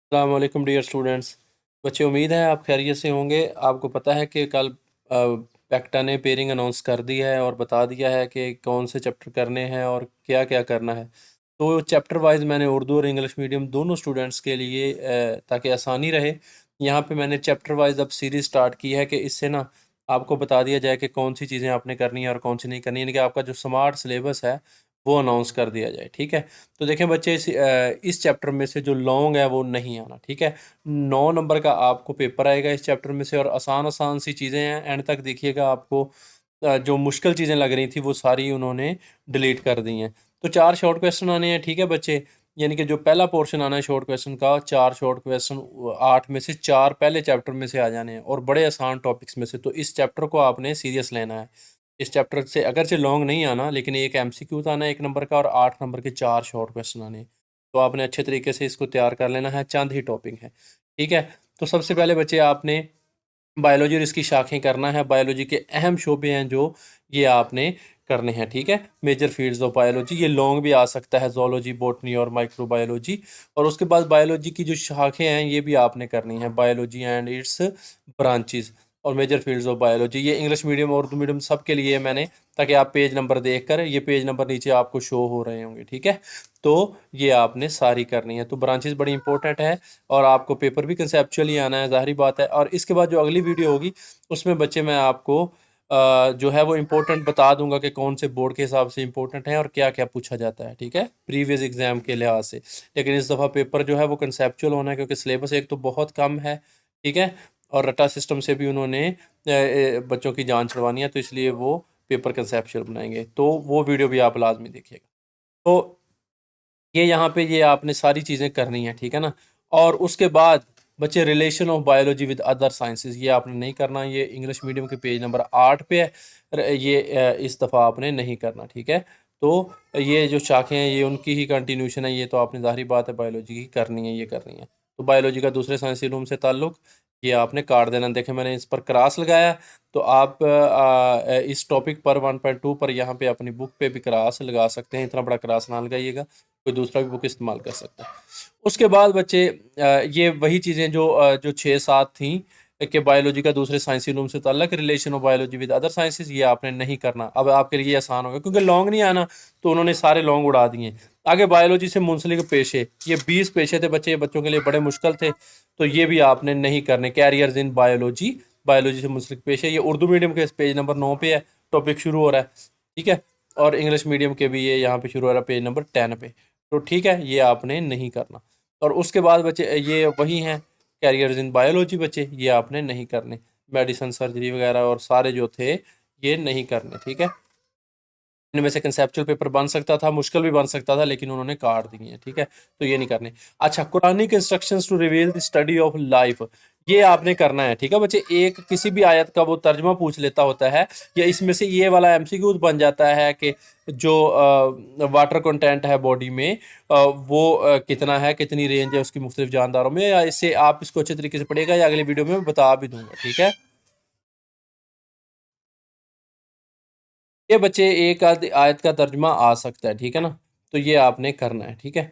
अस्सलाम वालेकुम dear students. बच्चे, उम्मीद है आप खैरियत से होंगे। आपको पता है कि कल पैक्टा ने पेयरिंग अनाउंस कर दिया है और बता दिया है कि कौन से चैप्टर करने हैं और क्या क्या करना है। तो चैप्टर वाइज मैंने उर्दू और इंग्लिश मीडियम दोनों स्टूडेंट्स के लिए ताकि आसानी रहे, यहाँ पे मैंने चैप्टर वाइज अब सीरीज स्टार्ट की है कि इससे ना आपको बता दिया जाए कि कौन सी चीज़ें आपने करनी है और कौन सी नहीं करनी, यानी कि आपका जो स्मार्ट सिलेबस है वो अनाउंस कर दिया जाए। ठीक है, तो देखें बच्चे, इस चैप्टर में से जो लॉन्ग है वो नहीं आना। ठीक है, 9 नंबर का आपको पेपर आएगा इस चैप्टर में से, और आसान आसान सी चीज़ें हैं। एंड तक देखिएगा, आपको जो मुश्किल चीज़ें लग रही थी वो सारी उन्होंने डिलीट कर दी हैं। तो 4 शॉर्ट क्वेश्चन आने हैं। ठीक है बच्चे, यानी कि जो पहला पोर्शन आना है शॉर्ट क्वेश्चन का, 4 शॉर्ट क्वेश्चन, 8 में से 4 पहले चैप्टर में से आ जाने हैं और बड़े आसान टॉपिक्स में से। तो इस चैप्टर को आपने सीरियस लेना है। इस चैप्टर से अगरचे लॉन्ग नहीं आना, लेकिन एक एमसीक्यू आना है 1 नंबर का, और 8 नंबर के 4 शॉर्ट क्वेश्चन आने हैं। तो आपने अच्छे तरीके से इसको तैयार कर लेना है, चंद ही टॉपिक है। ठीक है, तो सबसे पहले बच्चे आपने बायोलॉजी और इसकी शाखें करना है। बायोलॉजी के अहम शोबे हैं जो ये आपने करने हैं। ठीक है, मेजर फील्ड्स ऑफ बायोलॉजी, ये लॉन्ग भी आ सकता है, जोलॉजी, बॉटनी और माइक्रोबायोलॉजी। और उसके बाद बायोलॉजी की जो शाखें हैं ये भी आपने करनी है, बायोलॉजी एंड इट्स ब्रांचेस और मेजर फील्ड्स ऑफ बायोलॉजी। ये इंग्लिश मीडियम और उर्दू मीडियम सब के लिए मैंने, ताकि आप पेज नंबर देख कर, ये पेज नंबर नीचे आपको शो हो रहे होंगे। ठीक है, तो ये आपने सारी करनी है। तो ब्रांचेस बड़ी इंपॉर्टेंट है, और आपको पेपर भी कंसेप्चुअली आना है, ज़ाहिर बात है। और इसके बाद जो अगली वीडियो होगी उसमें बच्चे मैं आपको जो है वो इम्पोर्टेंट बता दूंगा कि कौन से बोर्ड के हिसाब से इम्पोर्टेंट है और क्या क्या पूछा जाता है। ठीक है, प्रीवियस एग्जाम के लिहाज से। लेकिन इस दफ़ा पेपर जो है वो कंसेप्चुअल होना है, क्योंकि सिलेबस एक तो बहुत कम है। ठीक है, और रटा सिस्टम से भी उन्होंने बच्चों की जान छुड़वानी है, तो इसलिए वो पेपर कंसेप्चुअल बनाएंगे। तो वो वीडियो भी आप लाजमी देखिएगा। तो ये यहाँ पे ये आपने सारी चीज़ें करनी है। ठीक है ना, और उसके बाद बच्चे, relation of biology with other sciences, ये आपने नहीं करना। ये इंग्लिश मीडियम के पेज नंबर 8 पे है। ये इस दफ़ा आपने नहीं करना। ठीक है, तो ये जो शाखें हैं ये उनकी ही कंटिन्यूशन है। ये तो आपने ज़ाहिर बात है बायोलॉजी की करनी है, ये करनी है। तो बायोलॉजी का दूसरे साइंसी इल्म से ताल्लुक, ये आपने काट देना। देखें, मैंने इस पर क्रॉस लगाया, तो आप इस टॉपिक पर 1.2 पर यहाँ पे अपनी बुक पे भी क्रॉस लगा सकते हैं। इतना बड़ा क्रॉस ना लगाइएगा, कोई दूसरा भी बुक इस्तेमाल कर सकता है। उसके बाद बच्चे, ये वही चीज़ें जो 6-7 थी कि बायोलॉजी का दूसरे साइंसी इल्म से ताल्लुक, relation of biology with other sciences, ये आपने नहीं करना। अब आपके लिए आसान होगा, क्योंकि लॉन्ग नहीं आना, तो उन्होंने सारे लॉन्ग उड़ा दिए। आगे बायोलॉजी से मुंसलिक पेशे, ये 20 पेशे थे बच्चे, ये बच्चों के लिए बड़े मुश्किल थे, तो ये भी आपने नहीं करने। कैरियर्स इन बायोलॉजी, बायोलॉजी से मुंसलिक पेशे, ये उर्दू मीडियम के पेज नंबर 9 पे है, टॉपिक शुरू हो रहा है। ठीक है, और इंग्लिश मीडियम के भी ये यहाँ पे शुरू हो रहा है पेज नंबर 10 पे। तो ठीक है, ये आपने नहीं करना। और उसके बाद बच्चे, ये वही हैं कैरियर्स इन बायोलॉजी बच्चे, ये आपने नहीं करने। मेडिसिन, सर्जरी वगैरह और सारे जो थे ये नहीं करने। ठीक है, इनमें से कंसेप्चुअल पेपर बन सकता था, मुश्किल भी बन सकता था, लेकिन उन्होंने काट दिए हैं। ठीक है, तो ये नहीं करने। अच्छा, Quranic instructions to reveal the study of life, ये आपने करना है। ठीक है बच्चे, एक किसी भी आयत का वो तर्जमा पूछ लेता होता है, या इसमें से ये वाला एमसीक्यू बन जाता है कि जो वाटर कंटेंट है बॉडी में, वो कितना है, कितनी रेंज है उसकी मुख्तलिफ जानदारों में, या इससे आप इसको अच्छे तरीके से पढ़ेगा, या अगली वीडियो में मैं बता भी दूंगा। ठीक है, ये बच्चे एक आध आयत का तर्जुमा आ सकता है। ठीक है ना, तो ये आपने करना है। ठीक है,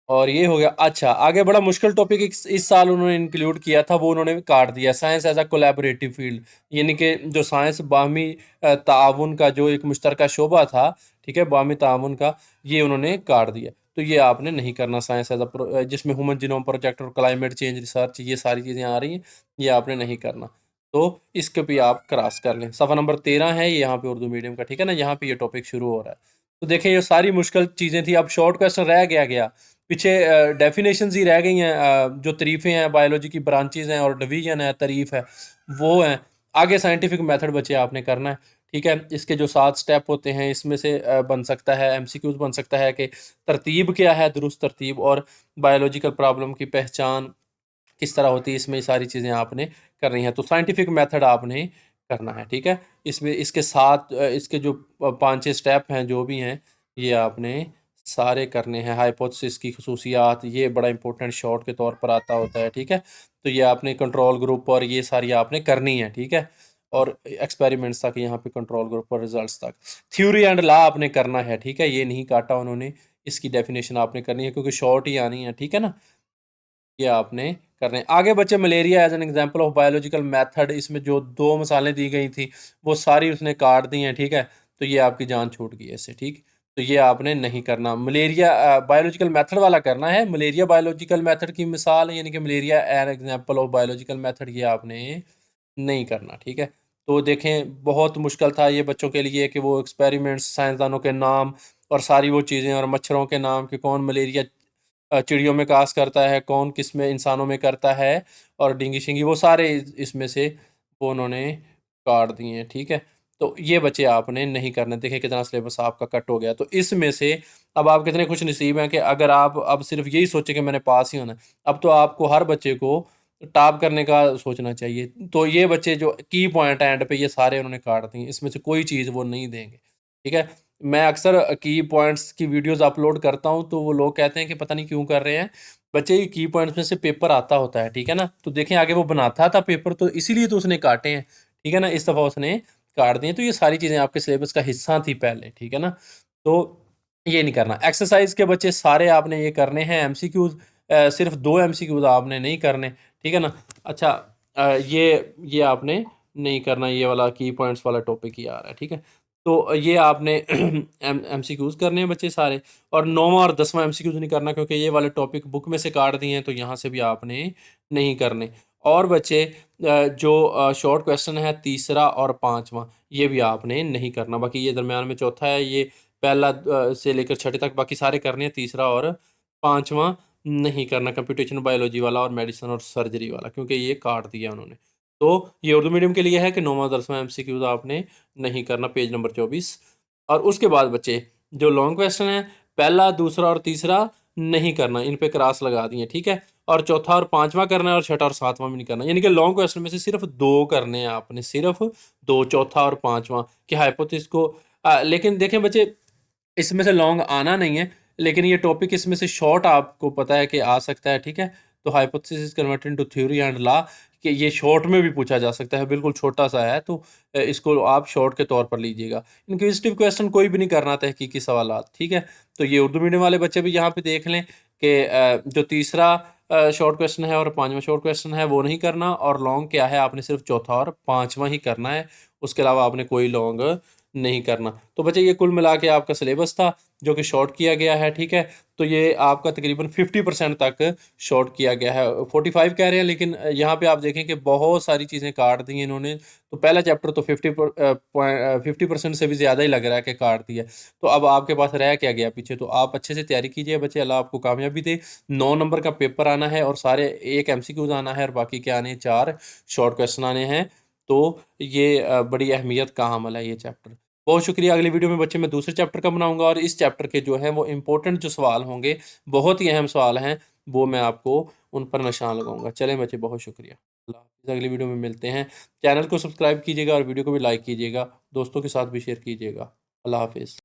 और ये हो गया। अच्छा, आगे बड़ा मुश्किल टॉपिक इस साल उन्होंने इंक्लूड किया था, वो उन्होंने काट दिया, science as a collaborative field, यानी कि जो साइंस बाहमी ताउन का जो एक मुश्तरका शोबा था। ठीक है, बाहमी ताउन का, ये उन्होंने काट दिया। तो ये आपने नहीं करना, साइंस एज अ, जिसमें ह्यूमन जीनोम प्रोजेक्ट और क्लाइमेट चेंज रिसर्च, ये सारी चीज़ें आ रही हैं, ये आपने नहीं करना। तो इसके भी आप क्रॉस कर लें। सफ़ा नंबर 13 है ये यहाँ पे उर्दू मीडियम का। ठीक है ना, यहाँ पे ये टॉपिक शुरू हो रहा है। तो देखें, ये सारी मुश्किल चीज़ें थी। अब शॉर्ट क्वेश्चन रह गया पीछे, डेफिनेशंस ही रह गई हैं। जो तरीफ़ें हैं, बायोलॉजी की ब्रांचेस हैं और डिवीजन है, तारीफ़ है, वो हैं। आगे साइंटिफिक मेथड बच्चे आपने करना है। ठीक है, इसके जो 7 स्टेप होते हैं, इसमें से बन सकता है एमसीक्यूज, बन सकता है कि तरतीब क्या है, दुरुस्त तरतीब, और बायोलॉजिकल प्रॉब्लम की पहचान किस तरह होती है, इसमें ये सारी चीज़ें आपने करनी है। तो साइंटिफिक मेथड आपने करना है। ठीक है, इसमें इसके साथ इसके जो 5-6 स्टेप हैं जो भी हैं, ये आपने सारे करने हैं। हाइपोथेसिस की खसूसियात, ये बड़ा इंपॉर्टेंट शॉर्ट के तौर पर आता होता है। ठीक है, तो ये आपने कंट्रोल ग्रुप और ये सारी आपने करनी है। ठीक है, और एक्सपेरिमेंट्स तक, यहाँ पे कंट्रोल ग्रुप और रिजल्ट्स तक। थ्योरी एंड लॉ आपने करना है। ठीक है, ये नहीं काटा उन्होंने, इसकी डेफिनेशन आपने करनी है, क्योंकि शॉर्ट ही आनी है। ठीक है ना, ये आपने करने हैं। आगे बच्चे malaria as an example of biological method, इसमें जो 2 मिसालें दी गई थी वो सारी उसने काट दी हैं, ठीक है? तो ये आपकी जान छूट गई है इससे, ठीक? तो ये आपने नहीं करना। मलेरिया बायोलॉजिकल मेथड वाला करना है। मलेरिया बायोलॉजिकल मेथड की मिसाल यानी कि malaria N example of biological method, ये आपने नहीं करना, ठीक है? तो देखें बहुत मुश्किल था ये बच्चों के लिए कि वो एक्सपेरिमेंट्स, साइंसदानों के नाम और सारी वो चीज़ें और मच्छरों के नाम कि कौन मलेरिया चिड़ियों में कास करता है, कौन किस में इंसानों में करता है, और डिंगी-शिंगी वो सारे इसमें से वो उन्होंने काट दिए हैं, ठीक है? तो ये बच्चे आपने नहीं करने। देखिए कितना सिलेबस आपका कट हो गया। तो इसमें से अब आप कितने खुशनसीब हैं कि अगर आप अब सिर्फ़ यही सोचें कि मैंने पास ही होना है, अब तो आपको हर बच्चे को टॉप करने का सोचना चाहिए। तो ये बच्चे जो की पॉइंट है एंड पे, ये सारे उन्होंने काट दिए, इसमें से कोई चीज़ वो नहीं देंगे, ठीक है? मैं अक्सर की पॉइंट्स की वीडियोज़ अपलोड करता हूँ, तो वो लोग कहते हैं कि पता नहीं क्यों कर रहे हैं। बच्चे ये की पॉइंट्स में से पेपर आता होता है, ठीक है ना? तो देखें आगे वो बनाता था पेपर, तो इसीलिए तो उसने काटे हैं, ठीक है ना? इस दफ़ा उसने काट दिए। तो ये सारी चीज़ें आपके सिलेबस का हिस्सा थी पहले, ठीक है ना? तो ये नहीं करना। एक्सरसाइज़ के बच्चे सारे आपने ये करने हैं। एमसीक्यूज़ सिर्फ़ 2 एमसीक्यूज़ आपने नहीं करने, ठीक है ना? अच्छा, ये आपने नहीं करना, ये वाला की पॉइंट्स वाला टॉपिक ही आ रहा है, ठीक है? तो ये आपने एमसीक्यूज़ करने हैं बच्चे सारे, और 9वां और 10वां एमसीक्यूज़ नहीं करना क्योंकि ये वाले टॉपिक बुक में से काट दिए हैं, तो यहाँ से भी आपने नहीं करने। और बच्चे जो शॉर्ट क्वेश्चन है तीसरा और 5वां, ये भी आपने नहीं करना। बाकी ये दरमियान में चौथा है, ये पहला से लेकर छठे तक बाकी सारे करने हैं, तीसरा और 5वां नहीं करना। कंप्यूटेशन बायोलॉजी वाला और मेडिसिन और सर्जरी वाला, क्योंकि ये काट दिया उन्होंने। तो ये उर्दू मीडियम के लिए है कि 9वां 10वां एमसीक्यूज़ आपने नहीं करना, पेज नंबर 24। और उसके बाद बच्चे जो लॉन्ग क्वेश्चन है, पहला, दूसरा और तीसरा नहीं करना, इन पे क्रॉस लगा दिए, ठीक है? और चौथा और 5वां करना है, और छठा और 7वां भी नहीं करना। यानी कि लॉन्ग क्वेश्चन में से सिर्फ़ 2 करने हैं आपने, सिर्फ़ 2, चौथा और 5वां, कि हाइपोथेसिस को लेकिन देखें बच्चे, इसमें से लॉन्ग आना नहीं है, लेकिन ये टॉपिक इसमें से शॉर्ट आपको पता है कि आ सकता है, ठीक है? तो hypothesis converted into theory and law, कि ये शॉर्ट में भी पूछा जा सकता है, बिल्कुल छोटा-सा है, तो इसको आप शॉर्ट के तौर पर लीजिएगा। इंक्विजिटिव क्वेश्चन कोई भी नहीं करना, तहकीकी सवालात, ठीक है? तो ये उर्दू मीडियम वाले बच्चे भी यहाँ पे देख लें कि जो तीसरा शॉर्ट क्वेश्चन है और 5वां शॉर्ट क्वेश्चन है, वो नहीं करना, और लॉन्ग क्या है, आपने सिर्फ़ चौथा और 5वां ही करना है, उसके अलावा आपने कोई लॉन्ग नहीं करना। तो बच्चे ये कुल मिला के आपका सिलेबस था, जो कि शॉर्ट किया गया है, ठीक है? तो ये आपका तकरीबन 50% तक शॉर्ट किया गया है। 45 कह रहे हैं, लेकिन यहाँ पे आप देखें कि बहुत सारी चीज़ें काट दी हैं इन्होंने। तो पहला चैप्टर तो 50% से भी ज़्यादा ही लग रहा है कि काट दिया। तो अब आपके पास रह क्या गया पीछे? तो आप अच्छे से तैयारी कीजिए बच्चे, अल्लाह आपको कामयाबी दे। 9 नंबर का पेपर आना है, और सारे 1 एमसीक्यूज़ आना है, और बाकी क्या आने हैं, 4 शॉर्ट क्वेश्चन आने हैं। तो ये बड़ी अहमियत का अमल है ये चैप्टर। बहुत शुक्रिया। अगली वीडियो में बच्चे मैं दूसरे चैप्टर का बनाऊँगा, और इस चैप्टर के जो हैं वो इम्पोर्टेंट जो सवाल होंगे, बहुत ही अहम सवाल हैं, वो मैं आपको उन पर निशान लगाऊँगा। चलें बच्चे, बहुत शुक्रिया। अल्लाह हाफ़िज़। अगली वीडियो में मिलते हैं। चैनल को सब्सक्राइब कीजिएगा और वीडियो को भी लाइक कीजिएगा। दोस्तों के साथ भी शेयर कीजिएगा। अल्लाह हाफ़िज़।